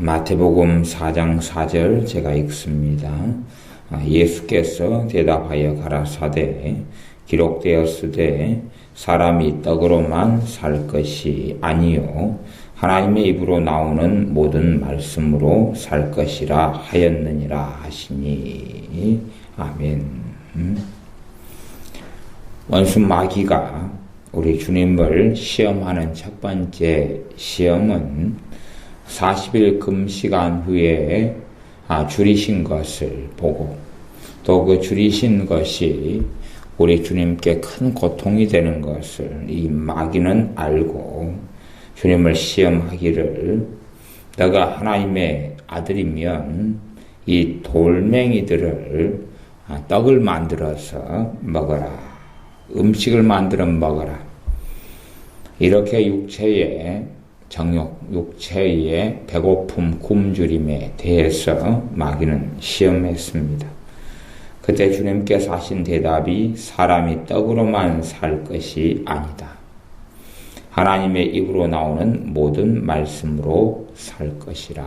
마태복음 4장 4절 제가 읽습니다. 예수께서 대답하여 가라사대 기록되었으되 사람이 떡으로만 살 것이 아니요 하나님의 입으로 나오는 모든 말씀으로 살 것이라 하였느니라 하시니. 아멘. 원수 마귀가 우리 주님을 시험하는 첫 번째 시험은 40일 금시간 후에 줄이신 것을 보고 또 그 줄이신 것이 우리 주님께 큰 고통이 되는 것을 이 마귀는 알고 주님을 시험하기를 너가 하나님의 아들이면 이 돌멩이들을 떡을 만들어서 먹어라. 음식을 만들어 먹어라. 이렇게 육체의 정욕, 육체의 배고픔, 굶주림에 대해서 마귀는 시험했습니다. 그때 주님께서 하신 대답이 사람이 떡으로만 살 것이 아니다. 하나님의 입으로 나오는 모든 말씀으로 살 것이라.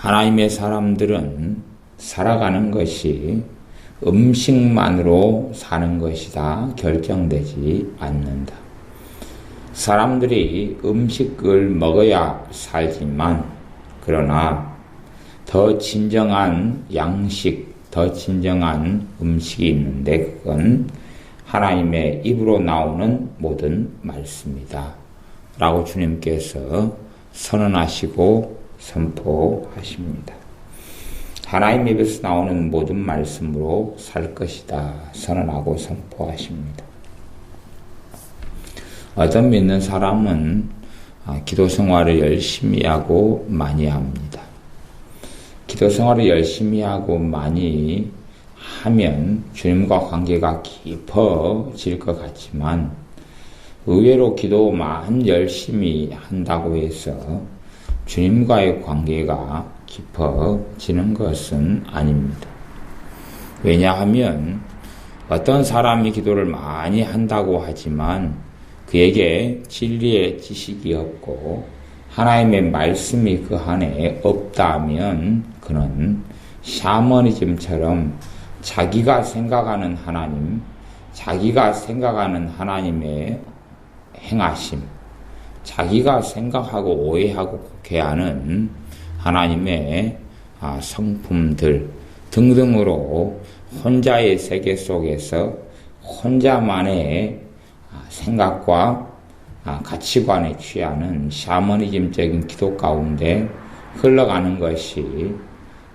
하나님의 사람들은 살아가는 것이 음식만으로 사는 것이다 결정되지 않는다. 사람들이 음식을 먹어야 살지만 그러나 더 진정한 양식, 더 진정한 음식이 있는데 그건 하나님의 입으로 나오는 모든 말씀이다 라고 주님께서 선언하시고 선포하십니다. 하나님 입에서 나오는 모든 말씀으로 살 것이다 선언하고 선포하십니다. 어떤 믿는 사람은 기도 생활을 열심히 하고 많이 합니다. 기도 생활을 열심히 하고 많이 하면 주님과 관계가 깊어질 것 같지만 의외로 기도만 열심히 한다고 해서 주님과의 관계가 깊어지는 것은 아닙니다. 왜냐하면 어떤 사람이 기도를 많이 한다고 하지만 그에게 진리의 지식이 없고 하나님의 말씀이 그 안에 없다면 그는 샤머니즘처럼 자기가 생각하는 하나님, 자기가 생각하는 하나님의 행하심, 자기가 생각하고 오해하고 곡해하는 하나님의 성품들 등등으로 혼자의 세계 속에서 혼자만의 생각과 가치관에 취하는 샤머니즘적인 기도 가운데 흘러가는 것이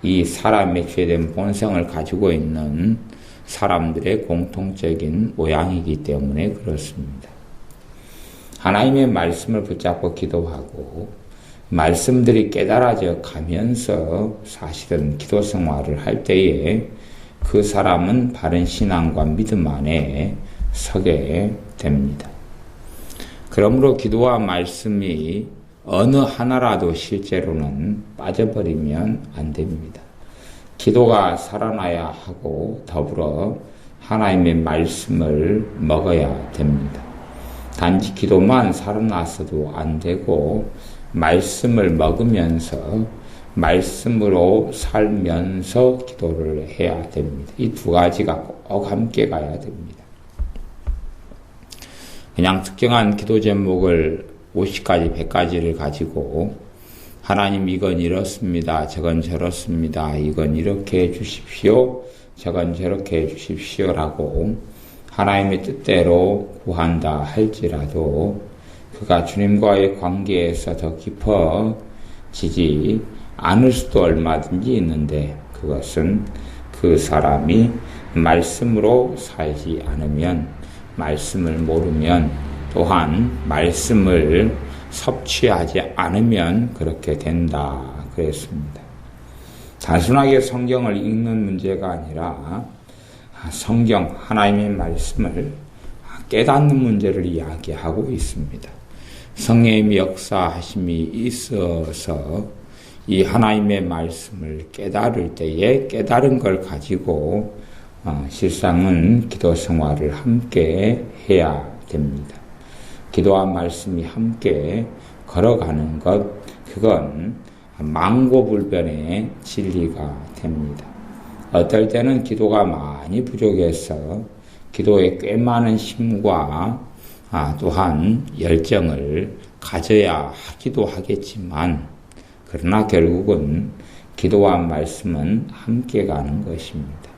이 사람의 죄된 본성을 가지고 있는 사람들의 공통적인 모양이기 때문에 그렇습니다. 하나님의 말씀을 붙잡고 기도하고 말씀들이 깨달아져 가면서 사실은 기도 생활을 할 때에 그 사람은 바른 신앙과 믿음 안에 서게 됩니다. 그러므로 기도와 말씀이 어느 하나라도 실제로는 빠져버리면 안 됩니다. 기도가 살아나야 하고 더불어 하나님의 말씀을 먹어야 됩니다. 단지 기도만 살아났어도 안 되고 말씀을 먹으면서 말씀으로 살면서 기도를 해야 됩니다. 이 두 가지가 꼭 함께 가야 됩니다. 그냥 특정한 기도 제목을 50가지, 100가지를 가지고 하나님 이건 이렇습니다. 저건 저렇습니다. 이건 이렇게 해 주십시오. 저건 저렇게 해 주십시오라고 하나님의 뜻대로 구한다 할지라도 그가 주님과의 관계에서 더 깊어지지 않을 수도 얼마든지 있는데 그것은 그 사람이 말씀으로 살지 않으면 말씀을 모르면 또한 말씀을 섭취하지 않으면 그렇게 된다 그랬습니다. 단순하게 성경을 읽는 문제가 아니라 성경 하나님의 말씀을 깨닫는 문제를 이야기하고 있습니다. 성령님이 역사하심이 있어서 이 하나님의 말씀을 깨달을 때에 깨달은 걸 가지고 실상은 기도 생활을 함께 해야 됩니다. 기도와 말씀이 함께 걸어가는 것, 그건 망고불변의 진리가 됩니다. 어떨 때는 기도가 많이 부족해서 기도에 꽤 많은 힘과 또한 열정을 가져야 하기도 하겠지만, 그러나 결국은 기도와 말씀은 함께 가는 것입니다.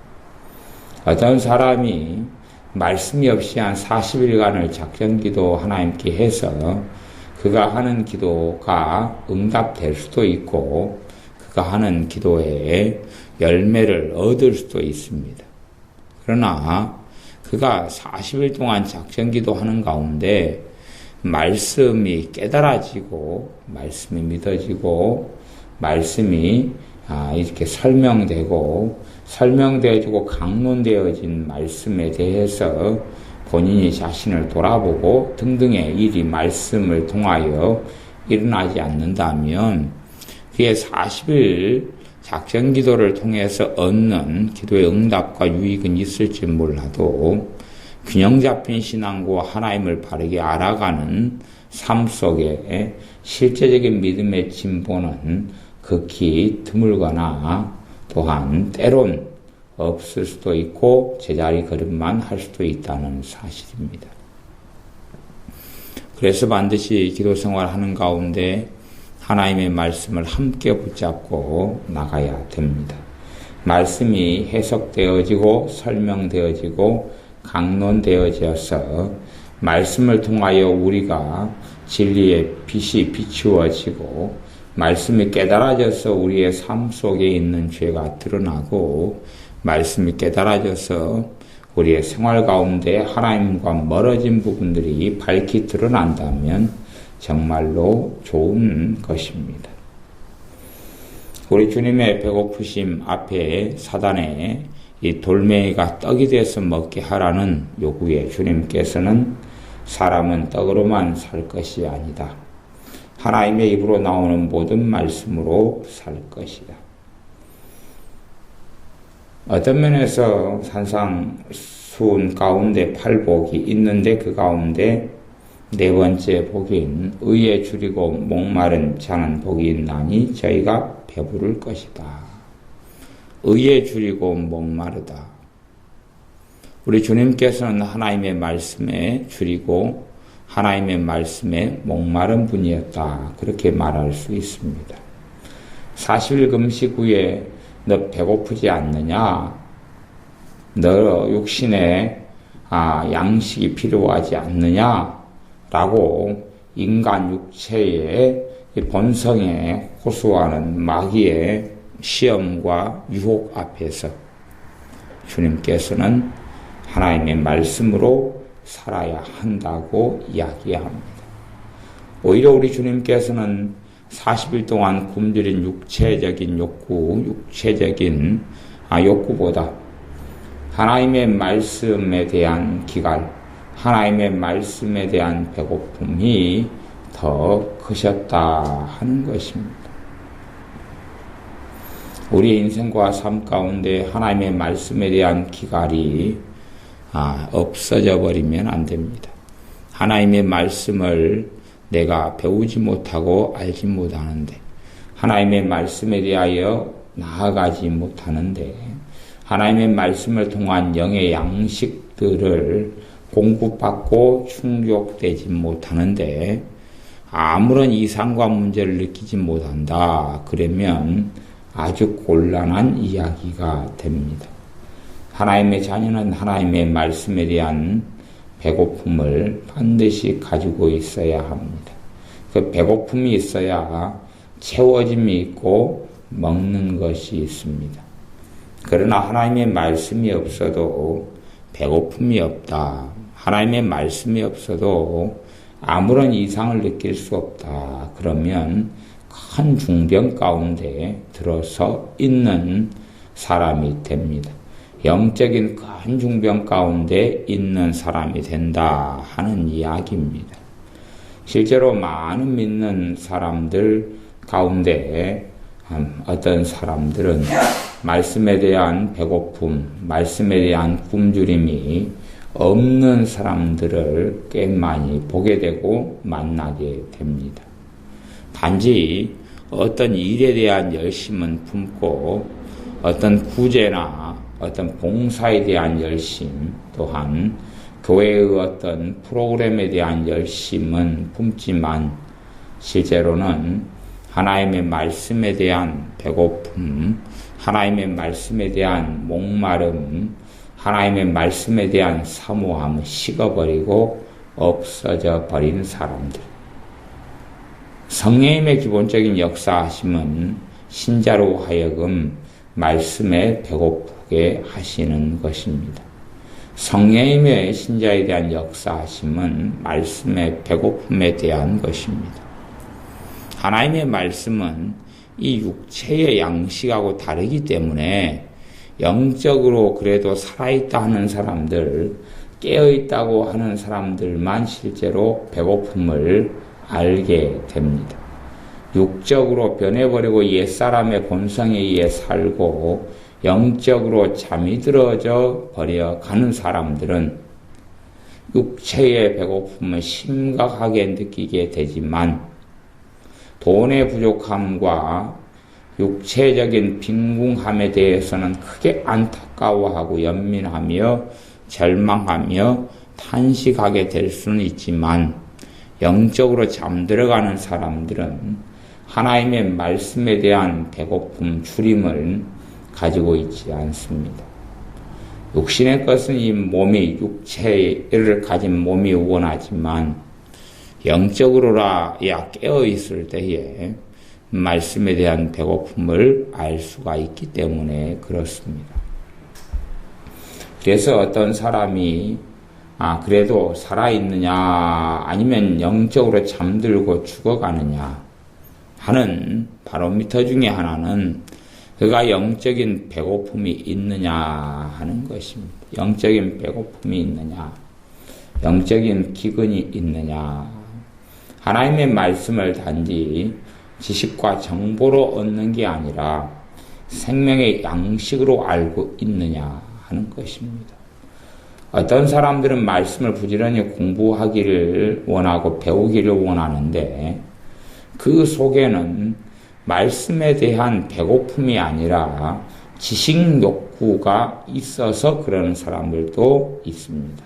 어떤 사람이 말씀이 없이 한 40일간을 작전기도 하나님께 해서 그가 하는 기도가 응답될 수도 있고 그가 하는 기도에 열매를 얻을 수도 있습니다. 그러나 그가 40일 동안 작전기도 하는 가운데 말씀이 깨달아지고 말씀이 믿어지고 말씀이 이렇게 설명되어지고 강론되어진 말씀에 대해서 본인이 자신을 돌아보고 등등의 일이 말씀을 통하여 일어나지 않는다면 그의 40일 작전기도를 통해서 얻는 기도의 응답과 유익은 있을지 몰라도 균형 잡힌 신앙과 하나님을 바르게 알아가는 삶 속에 실제적인 믿음의 진보는 극히 드물거나 또한 때론 없을 수도 있고 제자리 걸음만 할 수도 있다는 사실입니다. 그래서 반드시 기도 생활하는 가운데 하나님의 말씀을 함께 붙잡고 나가야 됩니다. 말씀이 해석되어지고 설명되어지고 강론되어져서 말씀을 통하여 우리가 진리의 빛이 비추어지고 말씀이 깨달아져서 우리의 삶 속에 있는 죄가 드러나고 말씀이 깨달아져서 우리의 생활 가운데 하나님과 멀어진 부분들이 밝히 드러난다면 정말로 좋은 것입니다. 우리 주님의 배고프심 앞에 사단의 이 돌멩이가 떡이 돼서 먹게 하라는 요구에 주님께서는 사람은 떡으로만 살 것이 아니다. 하나님의 입으로 나오는 모든 말씀으로 살 것이다. 어떤 면에서 산상수훈 가운데 8복이 있는데 그 가운데 네 번째 복인 의에 줄이고 목마른 자는 복이 있나니 저희가 배부를 것이다. 의에 줄이고 목마르다. 우리 주님께서는 하나님의 말씀에 줄이고 하나님의 말씀에 목마른 분이었다. 그렇게 말할 수 있습니다. 40일 금식 후에 너 배고프지 않느냐? 너 육신에 양식이 필요하지 않느냐? 라고 인간 육체의 본성에 호소하는 마귀의 시험과 유혹 앞에서 주님께서는 하나님의 말씀으로 살아야 한다고 이야기합니다. 오히려 우리 주님께서는 40일 동안 굶주린 육체적인 욕구보다 하나님의 말씀에 대한 기갈, 하나님의 말씀에 대한 배고픔이 더 크셨다 하는 것입니다. 우리 인생과 삶 가운데 하나님의 말씀에 대한 기갈이 없어져 버리면 안 됩니다. 하나님의 말씀을 내가 배우지 못하고 알지 못하는데, 하나님의 말씀에 대하여 나아가지 못하는데, 하나님의 말씀을 통한 영의 양식들을 공급받고 충족되지 못하는데 아무런 이상과 문제를 느끼지 못한다. 그러면 아주 곤란한 이야기가 됩니다. 하나님의 자녀는 하나님의 말씀에 대한 배고픔을 반드시 가지고 있어야 합니다. 그 배고픔이 있어야 채워짐이 있고 먹는 것이 있습니다. 그러나 하나님의 말씀이 없어도 배고픔이 없다. 하나님의 말씀이 없어도 아무런 이상을 느낄 수 없다. 그러면 큰 중병 가운데 들어서 있는 사람이 됩니다. 영적인 큰 중병 가운데 있는 사람이 된다 하는 이야기입니다. 실제로 많은 믿는 사람들 가운데 어떤 사람들은 말씀에 대한 배고픔, 말씀에 대한 굶주림이 없는 사람들을 꽤 많이 보게 되고 만나게 됩니다. 단지 어떤 일에 대한 열심은 품고 어떤 구제나 어떤 봉사에 대한 열심 또한 교회의 어떤 프로그램에 대한 열심은 품지만 실제로는 하나님의 말씀에 대한 배고픔, 하나님의 말씀에 대한 목마름, 하나님의 말씀에 대한 사모함은 식어버리고 없어져 버린 사람들. 성령님의 기본적인 역사하심은 신자로 하여금 말씀에 배고프게 하시는 것입니다. 성령님의 신자에 대한 역사하심은 말씀의 배고픔에 대한 것입니다. 하나님의 말씀은 이 육체의 양식하고 다르기 때문에 영적으로 그래도 살아있다 하는 사람들, 깨어있다고 하는 사람들만 실제로 배고픔을 알게 됩니다. 육적으로 변해버리고 옛사람의 본성에 의해 살고 영적으로 잠이 들어져 버려가는 사람들은 육체의 배고픔을 심각하게 느끼게 되지만 돈의 부족함과 육체적인 빈궁함에 대해서는 크게 안타까워하고 연민하며 절망하며 탄식하게 될 수는 있지만 영적으로 잠들어가는 사람들은 하나님의 말씀에 대한 배고픔, 주림을 가지고 있지 않습니다. 육신의 것은 이 몸이, 육체를 가진 몸이 원하지만 영적으로야 깨어있을 때에 말씀에 대한 배고픔을 알 수가 있기 때문에 그렇습니다. 그래서 어떤 사람이 그래도 살아있느냐 아니면 영적으로 잠들고 죽어가느냐 하는 바로미터 중에 하나는 그가 영적인 배고픔이 있느냐 하는 것입니다. 영적인 배고픔이 있느냐, 영적인 기근이 있느냐. 하나님의 말씀을 단지 지식과 정보로 얻는 게 아니라 생명의 양식으로 알고 있느냐 하는 것입니다. 어떤 사람들은 말씀을 부지런히 공부하기를 원하고 배우기를 원하는데 그 속에는 말씀에 대한 배고픔이 아니라 지식 욕구가 있어서 그러는 사람들도 있습니다.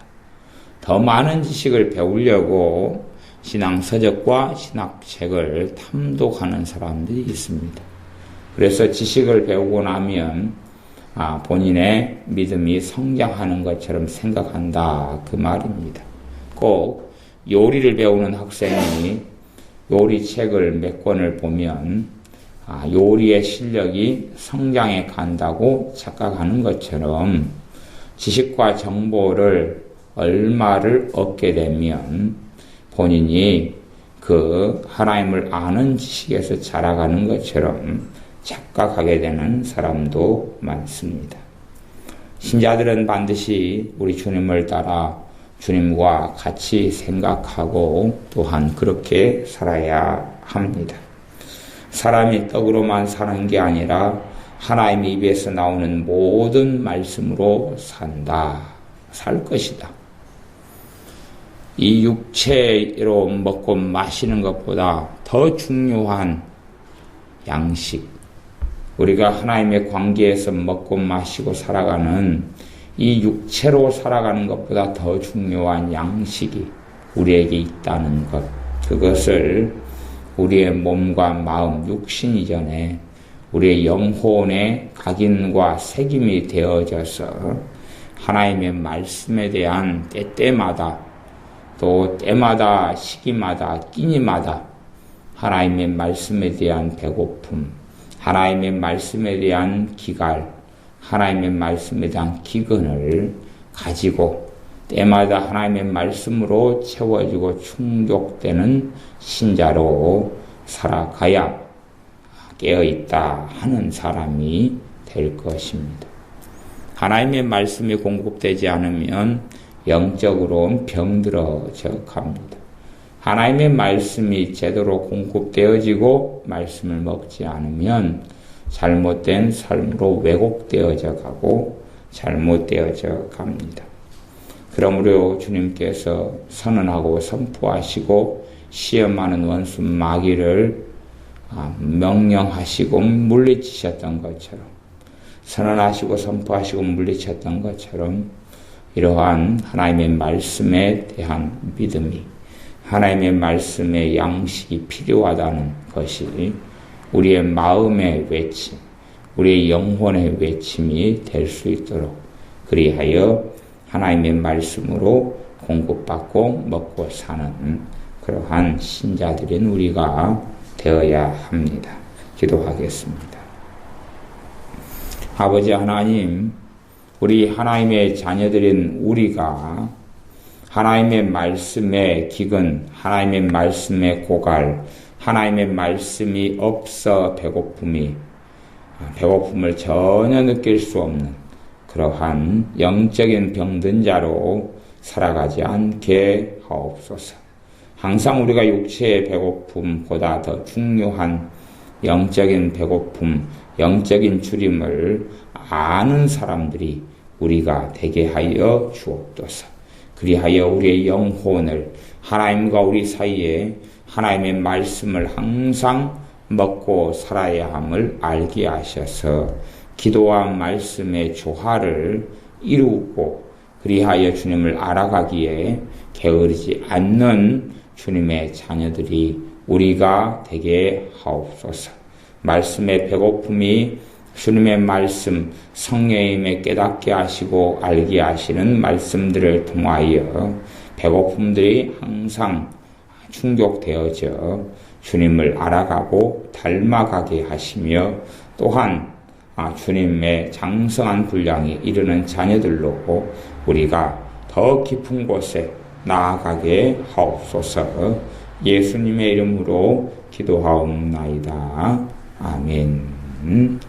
더 많은 지식을 배우려고 신앙서적과 신학책을 탐독하는 사람들이 있습니다. 그래서 지식을 배우고 나면 본인의 믿음이 성장하는 것처럼 생각한다 그 말입니다. 꼭 요리를 배우는 학생이 요리책을 몇 권을 보면 요리의 실력이 성장해 간다고 착각하는 것처럼 지식과 정보를 얼마를 얻게 되면 본인이 그 하나님을 아는 지식에서 자라가는 것처럼 착각하게 되는 사람도 많습니다. 신자들은 반드시 우리 주님을 따라 주님과 같이 생각하고 또한 그렇게 살아야 합니다. 사람이 떡으로만 사는 게 아니라 하나님의 입에서 나오는 모든 말씀으로 살 것이다. 이 육체로 먹고 마시는 것보다 더 중요한 양식, 우리가 하나님의 관계에서 먹고 마시고 살아가는 이 육체로 살아가는 것보다 더 중요한 양식이 우리에게 있다는 것, 그것을 우리의 몸과 마음, 육신 이전에 우리의 영혼의 각인과 새김이 되어져서 하나님의 말씀에 대한 때때마다 또 때마다 시기마다 끼니마다 하나님의 말씀에 대한 배고픔, 하나님의 말씀에 대한 기갈, 하나님의 말씀에 대한 기근을 가지고 때마다 하나님의 말씀으로 채워지고 충족되는 신자로 살아가야 깨어있다 하는 사람이 될 것입니다. 하나님의 말씀이 공급되지 않으면 영적으로 병들어져 갑니다. 하나님의 말씀이 제대로 공급되어지고 말씀을 먹지 않으면 잘못된 삶으로 왜곡되어져 가고 잘못되어져 갑니다. 그러므로 주님께서 선언하고 선포하시고 시험하는 원수 마귀를 명령하시고 물리치셨던 것처럼, 선언하시고 선포하시고 물리쳤던 것처럼 이러한 하나님의 말씀에 대한 믿음이, 하나님의 말씀의 양식이 필요하다는 것이 우리의 마음의 외침, 우리의 영혼의 외침이 될 수 있도록 그리하여 하나님의 말씀으로 공급받고 먹고 사는 그러한 신자들인 우리가 되어야 합니다. 기도하겠습니다. 아버지 하나님, 우리 하나님의 자녀들인 우리가 하나님의 말씀에 기근, 하나님의 말씀에 고갈, 하나님의 말씀이 없어 배고픔을 전혀 느낄 수 없는 그러한 영적인 병든 자로 살아가지 않게 하옵소서. 항상 우리가 육체의 배고픔보다 더 중요한 영적인 배고픔, 영적인 주림을 아는 사람들이 우리가 되게 하여 주옵소서. 그리하여 우리의 영혼을 하나님과 우리 사이에 하나님의 말씀을 항상 먹고 살아야 함을 알게 하셔서 기도와 말씀의 조화를 이루고 그리하여 주님을 알아가기에 게으르지 않는 주님의 자녀들이 우리가 되게 하옵소서. 말씀의 배고픔이 주님의 말씀, 성령님의 깨닫게 하시고 알게 하시는 말씀들을 통하여 배고픔들이 항상 충족되어져 주님을 알아가고 닮아가게 하시며 또한 주님의 장성한 분량이 이르는 자녀들로 우리가 더 깊은 곳에 나아가게 하옵소서. 예수님의 이름으로 기도하옵나이다. 아멘.